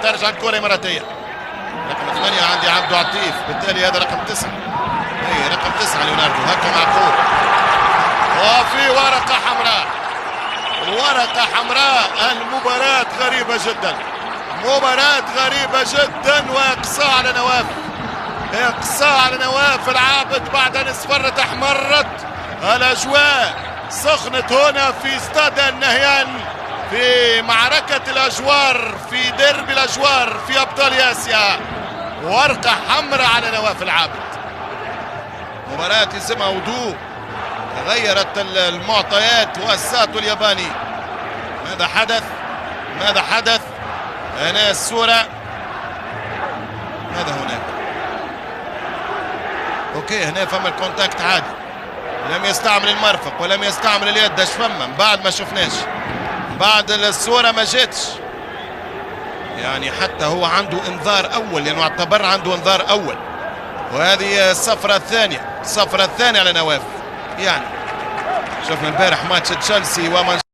ترجع الكرة إماراتية. رقم 8 عندي عبدو عطيف، بالتالي هذا رقم 9. اي رقم 9 ليوناردو، هكا معقول. وفي ورقة حمراء، ورقة حمراء. المباراة غريبة جدا، مباراة غريبة جدا، وإقصاء على نواف، إقصاء على نواف العابد بعد أن اصفرت أحمرت. الأجواء سخنت هنا في استاد النهيان، في معركة الأجوار، في ديربي الأجوار في أبطال آسيا. ورقة حمراء على نواف العابد. مباراة اسمها وضوء، تغيرت المعطيات وساتو الياباني. ماذا حدث؟ ماذا حدث؟ هنا الصورة، ماذا هناك؟ اوكي هنا فما الكونتاكت عادي، لم يستعمل المرفق ولم يستعمل اليد. اش فما بعد ما شفناش، بعد الصورة ما جاتش، يعني حتى هو عنده انذار اول، لانه اعتبر عنده انذار اول. وهذه الصفرة الثانية، الصفرة الثانية على نواف. يعني شفنا البارح ماتش تشيلسي